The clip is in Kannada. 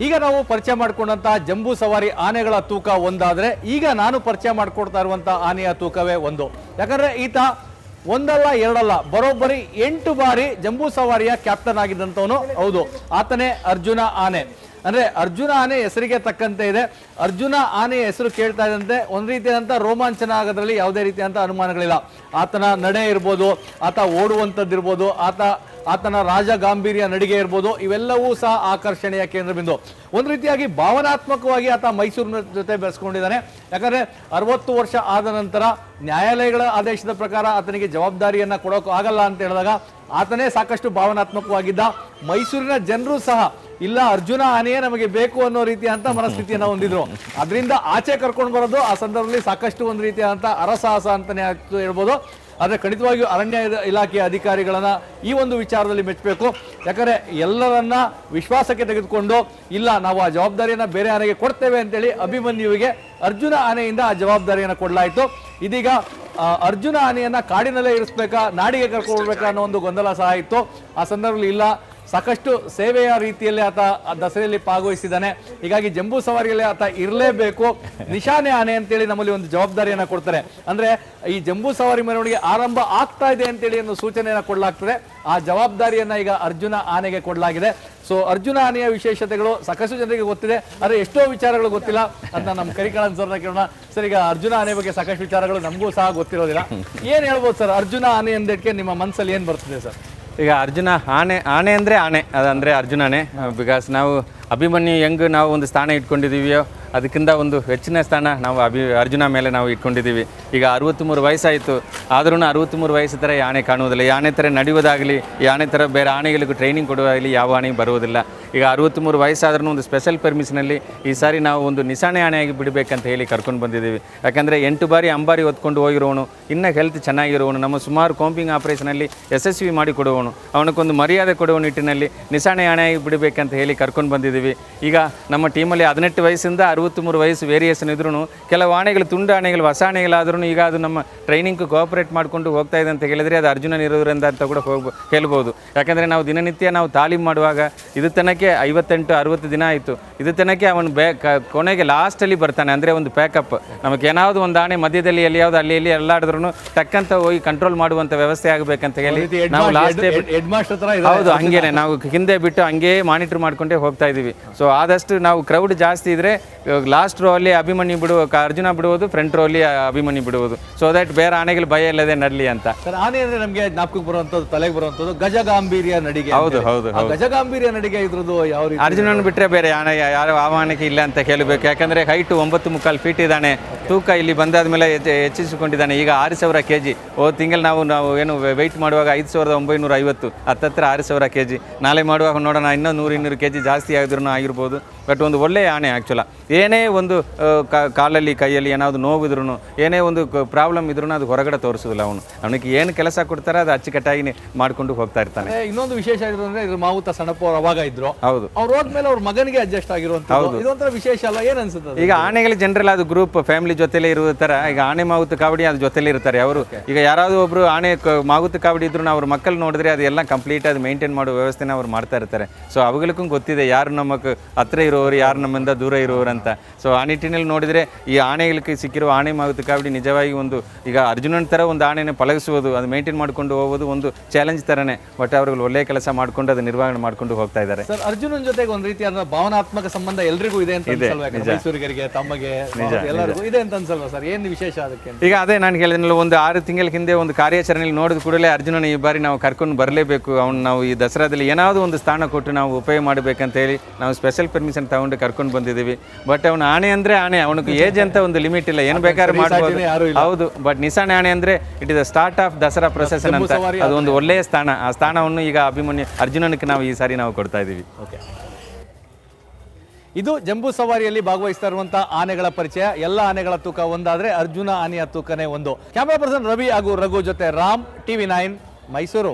ಈಗ ನಾವು ಪರಿಚಯ ಮಾಡ್ಕೊಂಡಂತಹ ಜಂಬೂ ಸವಾರಿ ಆನೆಗಳ ತೂಕ ಒಂದಾದ್ರೆ, ಈಗ ನಾನು ಪರಿಚಯ ಮಾಡ್ಕೊಡ್ತಾ ಇರುವಂತಹ ಆನೆಯ ತೂಕವೇ ಒಂದು. ಯಾಕಂದ್ರೆ ಈತ ಒಂದಲ್ಲ ಎರಡಲ್ಲ ಬರೋಬ್ಬರಿ 8 ಬಾರಿ ಜಂಬೂ ಸವಾರಿಯ ಕ್ಯಾಪ್ಟನ್ ಆಗಿದ್ದಂಥವನು. ಹೌದು, ಆತನೇ ಅರ್ಜುನ ಆನೆ. ಅಂದ್ರೆ ಅರ್ಜುನ ಆನೆ ಹೆಸರಿಗೆ ತಕ್ಕಂತೆ ಇದೆ. ಅರ್ಜುನ ಆನೆಯ ಹೆಸರು ಕೇಳ್ತಾ ಇದ್ದಂತೆ ಒಂದು ರೀತಿಯಾದಂಥ ರೋಮಾಂಚನ ಆಗೋದ್ರಲ್ಲಿ ಯಾವುದೇ ರೀತಿಯಾದಂಥ ಅನುಮಾನಗಳಿಲ್ಲ. ಆತನ ನಡೆ ಇರ್ಬೋದು, ಆತ ಓಡುವಂಥದ್ದಿರ್ಬೋದು, ಆತನ ರಾಜ ಗಾಂಭೀರ್ಯ ನಡಿಗೆ ಇರ್ಬೋದು, ಇವೆಲ್ಲವೂ ಸಹ ಆಕರ್ಷಣೆಯ ಕೇಂದ್ರ ಬಿಂದು. ಒಂದು ರೀತಿಯಾಗಿ ಭಾವನಾತ್ಮಕವಾಗಿ ಆತ ಮೈಸೂರಿನ ಜೊತೆ ಬೆಳೆಸ್ಕೊಂಡಿದ್ದಾನೆ. ಯಾಕಂದ್ರೆ 60 ವರ್ಷ ಆದ ನಂತರ ನ್ಯಾಯಾಲಯಗಳ ಆದೇಶದ ಪ್ರಕಾರ ಆತನಿಗೆ ಜವಾಬ್ದಾರಿಯನ್ನ ಕೊಡೋಕೆ ಆಗಲ್ಲ ಅಂತ ಹೇಳಿದಾಗ ಆತನೇ ಸಾಕಷ್ಟು ಭಾವನಾತ್ಮಕವಾಗಿದ್ದ. ಮೈಸೂರಿನ ಜನರು ಸಹ ಇಲ್ಲ, ಅರ್ಜುನ ಆನೆಯೇ ನಮಗೆ ಬೇಕು ಅನ್ನೋ ರೀತಿಯಂತ ಮನಸ್ಥಿತಿಯನ್ನ ಹೊಂದಿದ್ರು. ಅದರಿಂದ ಆಚೆ ಕರ್ಕೊಂಡು ಬರೋದು ಆ ಸಂದರ್ಭದಲ್ಲಿ ಸಾಕಷ್ಟು ಒಂದು ರೀತಿಯಾದಂಥ ಅರಸಾಹಸ ಅಂತಾನೆ ಹೇಳ್ಬೋದು. ಆದರೆ ಖಂಡಿತವಾಗಿಯೂ ಅರಣ್ಯ ಇಲಾಖೆಯ ಅಧಿಕಾರಿಗಳನ್ನ ಈ ಒಂದು ವಿಚಾರದಲ್ಲಿ ಮೆಚ್ಚಬೇಕು. ಯಾಕಂದರೆ ಎಲ್ಲರನ್ನ ವಿಶ್ವಾಸಕ್ಕೆ ತೆಗೆದುಕೊಂಡು ಇಲ್ಲ, ನಾವು ಆ ಜವಾಬ್ದಾರಿಯನ್ನು ಬೇರೆ ಆನೆಗೆ ಕೊಡ್ತೇವೆ ಅಂತೇಳಿ ಅಭಿಮನ್ಯುವಿಗೆ ಅರ್ಜುನ ಆನೆಯಿಂದ ಆ ಜವಾಬ್ದಾರಿಯನ್ನು ಕೊಡಲಾಯಿತು. ಇದೀಗ ಅರ್ಜುನ ಆನೆಯನ್ನ ಕಾಡಿನಲ್ಲೇ ಇರಿಸ್ಬೇಕಾ, ನಾಡಿಗೆ ಕರ್ಕೊಳ್ಬೇಕಾ ಅನ್ನೋ ಒಂದು ಗೊಂದಲ ಸಹ ಇತ್ತು. ಆ ಸಂದರ್ಭದಲ್ಲಿ ಇಲ್ಲ, ಸಾಕಷ್ಟು ಸೇವೆಯ ರೀತಿಯಲ್ಲಿ ಆತ ದಸರೆಯಲ್ಲಿ ಭಾಗವಹಿಸಿದ್ದಾನೆ. ಹೀಗಾಗಿ ಜಂಬೂ ಸವಾರಿಯಲ್ಲಿ ಆತ ಇರಲೇಬೇಕು. ನಿಶಾನೆ ಆನೆ ಅಂತೇಳಿ ನಮ್ಮಲ್ಲಿ ಒಂದು ಜವಾಬ್ದಾರಿಯನ್ನ ಕೊಡ್ತಾರೆ. ಅಂದ್ರೆ ಈ ಜಂಬೂ ಸವಾರಿ ಮೆರವಣಿಗೆ ಆರಂಭ ಆಗ್ತಾ ಇದೆ ಅಂತೇಳಿ ಒಂದು ಸೂಚನೆಯನ್ನ ಕೊಡಲಾಗ್ತದೆ. ಆ ಜವಾಬ್ದಾರಿಯನ್ನ ಈಗ ಅರ್ಜುನ ಆನೆಗೆ ಕೊಡಲಾಗಿದೆ. ಸೊ ಅರ್ಜುನ ಆನೆಯ ವಿಶೇಷತೆಗಳು ಸಾಕಷ್ಟು ಜನರಿಗೆ ಗೊತ್ತಿದೆ, ಆದರೆ ಎಷ್ಟೋ ವಿಚಾರಗಳು ಗೊತ್ತಿಲ್ಲ ಅಂತ ನಮ್ಮ ಕರಿಕಾಳನ್ ಸರ್ನ ಕೇಳೋಣ. ಸರ್, ಈಗ ಅರ್ಜುನ ಆನೆ ಬಗ್ಗೆ ಸಾಕಷ್ಟು ವಿಚಾರಗಳು ನಮಗೂ ಸಹ ಗೊತ್ತಿರೋದಿಲ್ಲ. ಏನ್ ಹೇಳ್ಬೋದು ಸರ್, ಅರ್ಜುನ ಆನೆ ಅಂದಕ್ಕೆ ನಿಮ್ಮ ಮನಸ್ಸಲ್ಲಿ ಏನ್ ಬರ್ತದೆ ಸರ್? ಈಗ ಅರ್ಜುನ ಆನೆ ಅಂದರೆ ಆನೆ, ಅದಂದರೆ ಅರ್ಜುನನೇ. ಬಿಕಾಸ್ ನಾವು ಅಭಿಮನ್ಯು ಹೆಂಗ್ ನಾವು ಒಂದು ಸ್ಥಾನ ಇಟ್ಕೊಂಡಿದ್ದೀವಿಯೋ ಅದಕ್ಕಿಂತ ಒಂದು ಹೆಚ್ಚಿನ ಸ್ಥಾನ ನಾವು ಅರ್ಜುನ ಮೇಲೆ ನಾವು ಇಟ್ಕೊಂಡಿದ್ದೀವಿ. ಈಗ 63 ವಯಸ್ಸಾಯಿತು, ಆದ್ರೂ 63 ವಯಸ್ಸು ಥರ ಈ ಆನೆ ಕಾಣುವುದಿಲ್ಲ. ಈ ಆನೆ ಥರ ನಡೆಯೋದಾಗಲಿ, ಈ ಆನೆ ಥರ ಬೇರೆ ಆನೆಗಳಿಗೂ ಟ್ರೈನಿಂಗ್ ಕೊಡುವಾಗಲಿ ಯಾವ ಆನೆಗೆ ಬರುವುದಿಲ್ಲ. ಈಗ 63 ವಯಸ್ಸಾದ್ರೂ ಒಂದು ಸ್ಪೆಷಲ್ ಪರ್ಮಿಷನಲ್ಲಿ ಈ ಸಾರಿ ನಾವು ಒಂದು ನಿಶಾನೆ ಆನೆಯಾಗಿ ಬಿಡಬೇಕಂತ ಹೇಳಿ ಕರ್ಕೊಂಡು ಬಂದಿದ್ದೀವಿ. ಯಾಕಂದರೆ 8 ಬಾರಿ ಅಂಬಾರಿ ಹೊತ್ಕೊಂಡು ಹೋಗಿರೋನು, ಇನ್ನೂ ಹೆಲ್ತ್ ಚೆನ್ನಾಗಿರೋನು, ನಮ್ಮ ಸುಮಾರು ಕಾಂಪಿಂಗ್ ಆಪರೇಷನಲ್ಲಿ ಯಶಸ್ವಿ ಮಾಡಿ ಕೊಡುವವನು, ಅವನಕ್ಕೊಂದು ಮರ್ಯಾದೆ ಕೊಡುವ ನಿಟ್ಟಿನಲ್ಲಿ ನಿಶಾನೆ ಆನೆಯಾಗಿ ಬಿಡಬೇಕಂತ ಹೇಳಿ ಕರ್ಕೊಂಡು ಬಂದಿದ್ದೀವಿ. ಈಗ ನಮ್ಮ ಟೀಮಲ್ಲಿ 18 ವಯಸ್ಸಿಂದ 63 ವಯಸ್ಸು ವೇರಿಯೇಷನ್ ಇದ್ರೂ ಕೆಲವು ಆನೆಗಳು ತುಂಡು ಆನೆಗಳು ಹೊಸ ಆನೆಗಳಾದ್ರೂ ಈಗ ಅದು ನಮ್ಮ ಟ್ರೈನಿಂಗ್ ಕೋಆಪರೇಟ್ ಮಾಡಿಕೊಂಡು ಹೋಗ್ತಾ ಇದೆ ಅಂತ ಹೇಳಿದರೆ ಅದು ಅರ್ಜುನ ಇರೋದ್ರಿಂದ ಅಂತ ಕೂಡ ಹೇಳ್ಬೋದು. ಯಾಕಂದರೆ ನಾವು ದಿನನಿತ್ಯ ನಾವು ತಾಲೀಮು ಮಾಡುವಾಗ ಇದು ತನಕ 58-60 ದಿನ ಆಯಿತು. ಇದು ತನಕ ಅವನು ಕೊನೆಗೆ ಲಾಸ್ಟಲ್ಲಿ ಬರ್ತಾನೆ. ಅಂದರೆ ಒಂದು ಪ್ಯಾಕಪ್, ನಮಗೆ ಏನಾವುದು ಒಂದು ಆನೆ ಮಧ್ಯದಲ್ಲಿ ಎಲ್ಲಿ ಯಾವುದು ಅಲ್ಲಿ ಎಲ್ಲಿ ಎಲ್ಲಾಡಿದ್ರೂ ಟಕ್ಕಂತ ಹೋಗಿ ಕಂಟ್ರೋಲ್ ಮಾಡುವಂಥ ವ್ಯವಸ್ಥೆ ಆಗಬೇಕಂತ ಹೇಳಿ ನಾವು ಲಾಸ್ಟ್ ಹೌದು ಹಂಗೇನೆ ನಾವು ಹಿಂದೆ ಬಿಟ್ಟು ಹಂಗೇ ಮಾನಿಟರ್ ಮಾಡ್ಕೊಂಡೇ ಹೋಗ್ತಾ ಇದ್ದೀವಿ. ಸೊ ಆದಷ್ಟು ನಾವು ಕ್ರೌಡ್ ಜಾಸ್ತಿ ಇದ್ದರೆ ಲಾಸ್ಟ್ ರೋ ಅಲ್ಲಿ ಅಭಿಮನ್ಯು ಅರ್ಜುನ ಬಿಡುವುದು, ಫ್ರಂಟ್ ರೋ ಅಲ್ಲಿ ಅಭಿಮನ್ಯು ಬಿಡುವುದು. ಸೊ ದಟ್ ಬೇರೆ ಆನೆಗಳು ಭಯ ಇಲ್ಲದೆ ನಡಲಿ ಅಂತ. ಸರ್, ಆನೆ ಅಂದ್ರೆ ನಮಗೆ ಜ್ಞಾಪಕಕ್ಕೆ ಬರುವಂತದ್ದು, ತಲೆಗೆ ಬರುವಂತದ್ದು ಗಜಗಾಂಭೀರ್ಯ ನಡಿಗೆ. ಹೌದು ಹೌದು ಹೌದು, ಗಜಗಾಂಭೀರ್ಯ ನಡಿಗೆ ಇದ್ರದ್ದು ಯಾವ ರೀತಿ? ಅರ್ಜುನನ್ ಬಿಟ್ಟರೆ ಬೇರೆ ಆನೆ ಯಾರು ಆಹ್ವಾನಕ್ಕೆ ಇಲ್ಲ ಅಂತ ಕೇಳಬೇಕು. ಯಾಕಂದರೆ ಹೈಟು 9.25 ಫೀಟ್ ಇದ್ದಾನೆ, ತೂಕ ಇಲ್ಲಿ ಬಂದಾದ ಮೇಲೆ ಹೆಚ್ಚಿಸಿಕೊಂಡಿದ್ದಾನೆ. ಈಗ 6,000 kg. ಹೋದ ತಿಂಗಳು ನಾವು ಏನು ವೆಯ್ಟ್ ಮಾಡುವಾಗ 5,950, ಹತ್ತತ್ರ 6,000 kg. ನಾಳೆ ಮಾಡುವಾಗ ನೋಡೋಣ ಇನ್ನೂ 100-200 kg ಜಾಸ್ತಿ ಆಗಿದ್ರೂ ಆಗಿರ್ಬೋದು. ಬಟ್ ಒಂದು ಒಳ್ಳೆಯ ಆನೆ ಆ್ಯಕ್ಚುಲ. ಏನೇ ಒಂದು ಕಾಲಲ್ಲಿ ಕೈಯಲ್ಲಿ ಏನಾದರೂ ನೋವಿದ್ರೂ, ಏನೇ ಒಂದು ಪ್ರಾಬ್ಲಮ್ ಇದ್ರೂ ಅದು ಹೊರಗಡೆ ತೋರಿಸೋದಿಲ್ಲ. ಅವನಿಗೆ ಏನು ಕೆಲಸ ಕೊಡ್ತಾರೆ ಅದು ಅಚ್ಚುಕಟ್ಟಾಗಿ ಮಾಡ್ಕೊಂಡು ಹೋಗ್ತಾ ಇರ್ತಾನೆ. ಇನ್ನೊಂದು ವಿಶೇಷ ಆಗಿರೋದ್ರೆ ಇದ್ರ ಮಾವುತ ಸಣ್ಣಪ್ಪ ಅವಾಗ ಇದ್ರು, ಹೌದು, ಅವ್ರು ಹೋದ್ಮೇಲೆ ಅವ್ರ ಮಗನಿಗೆ ಅಡ್ಜಸ್ಟ್ ಆಗಿರುವಂತ ಇದೊಂಥರ ವಿಶೇಷ ಅಲ್ಲ, ಏನ್ ಅನ್ಸುತ್ತೆ? ಈಗ ಆನೆಗಳು ಜನರಲ್ ಅದು ಗ್ರೂಪ್ ಫ್ಯಾಮಿಲಿ ಜೊತೆಲೇ ಇರುವ ಥರ ಈಗ ಆನೆ ಮಾವುತ ಕಾವಡಿ ಅದು ಜೊತೆಲೇ ಇರ್ತಾರೆ ಅವರು. ಈಗ ಯಾರಾದರೂ ಒಬ್ರು ಆನೆ ಮಾವುತ ಕಾವಡಿ ಇದ್ರು ಅವ್ರ ಮಕ್ಕಳು ನೋಡಿದ್ರೆ ಅದೆಲ್ಲ ಕಂಪ್ಲೀಟ್ ಅದು ಮೇಂಟೈನ್ ಮಾಡೋ ವ್ಯವಸ್ಥೆನ ಅವ್ರು ಮಾಡ್ತಾ ಇರ್ತಾರೆ. ಸೊ ಅವುಗಳಿಗೂ ಗೊತ್ತಿದೆ ಯಾರು ನಮ್ಮ ಹತ್ರ ಇರೋರು, ಯಾರು ನಮ್ಮಿಂದ ದೂರ ಇರೋರು ಅಂತ. ಸೊ ಆ ನಿಟ್ಟಿನಲ್ಲಿ ನೋಡಿದರೆ ಈ ಆನೆಗಳಿಗೆ ಸಿಕ್ಕಿರುವ ಆನೆ ಮಾವುತ ಕಾವಡಿ ನಿಜವಾಗಿ ಒಂದು ಈಗ ಅರ್ಜುನನ ಥರ ಒಂದು ಆನೆನ ಪಳಗಿಸುವುದು, ಅದು ಮೇಂಟೈನ್ ಮಾಡ್ಕೊಂಡು ಹೋಗೋದು ಒಂದು ಚಾಲೆಂಜ್ ಥರನೇ. ಬಟ್ ಅವ್ರಿಗೆ ಒಳ್ಳೆ ಕೆಲಸ ಮಾಡ್ಕೊಂಡು ಅದು ನಿರ್ವಹಣೆ ಮಾಡ್ಕೊಂಡು ಹೋಗ್ತಾ ಇದ್ದಾರೆ. ಸರ್, ಅರ್ಜುನನ ಜೊತೆಗೆ ಒಂದು ರೀತಿಯಾದ ಭಾವನಾತ್ಮಕ ಸಂಬಂಧ ಎಲ್ರಿಗೂ ಇದೆ ಅಂತ ಮೈಸೂರಿಗರಿಗೆ, ತಮ್ಮಗೆ ಎಲ್ಲರಿಗೂ ಇದೆ ಅಂತ ಅನ್ಸಲ್ವಾ ಸರ್? ಏನು ವಿಶೇಷ ಅದಕ್ಕೆ? ಈಗ ಅದೇ ನಾನು ಹೇಳಿದ್ನಲ್ಲ, ಒಂದು 6 ತಿಂಗಳ ಹಿಂದೆ ಒಂದು ಕಾರ್ಯಾಚರಣೆಯಲ್ಲಿ ನೋಡಿದ ಕೂಡಲೇ ಅರ್ಜುನನ ಈ ಬಾರಿ ನಾವು ಕರ್ಕೊಂಡು ಬರಲೇಬೇಕು, ಅವ್ನು ನಾವು ಈ ದಸರಾದಲ್ಲಿ ಏನಾದರೂ ಒಂದು ಸ್ಥಾನ ಕೊಟ್ಟು ನಾವು ಉಪಯೋಗ ಮಾಡಬೇಕಂತ ಹೇಳಿ ನಾವು ಸ್ಪೆಷಲ್ ಪರ್ಮಿಷನ್ ತಗೊಂಡು ಕರ್ಕೊಂಡು ಬಂದಿದ್ದೀವಿ. ಬಟ್ ಅವನು ಆನೆ ಅಂದರೆ ಆನೆ, ಅವನಿಗೆ ಏಜ್ ಅಂತ ಒಂದು ಲಿಮಿಟ್ ಇಲ್ಲ, ಏನು ಬೇಕಾದ್ರೂ ಮಾಡ್ಬೋದು. ಹೌದು, ಬಟ್ ನಿಶಾನೆ ಆನೆ ಅಂದರೆ it is the start of Dasara procession ಅಂತ, ಅದು ಒಂದು ಒಳ್ಳೆಯ ಸ್ಥಾನ. ಆ ಸ್ಥಾನವನ್ನು ಈಗ ಅರ್ಜುನನಿಗೆ ನಾವು ಈ ಸಾರಿ ನಾವು ಕೊಡ್ತಾ ಇದ್ದೀವಿ. ಓಕೆ, ಇದು ಜಂಬೂ ಸವಾರಿಯಲ್ಲಿ ಭಾಗವಹಿಸ್ತಾ ಇರುವಂತಹ ಆನೆಗಳ ಪರಿಚಯ. ಎಲ್ಲ ಆನೆಗಳ ತೂಕ ಒಂದಾದ್ರೆ ಅರ್ಜುನ ಆನೆಯ ತೂಕನೇ ಒಂದು. ಕ್ಯಾಮರಾ ಪರ್ಸನ್ ರವಿ ಹಾಗೂ ರಘು ಜೊತೆ ರಾಮ್, TV9 ಮೈಸೂರು.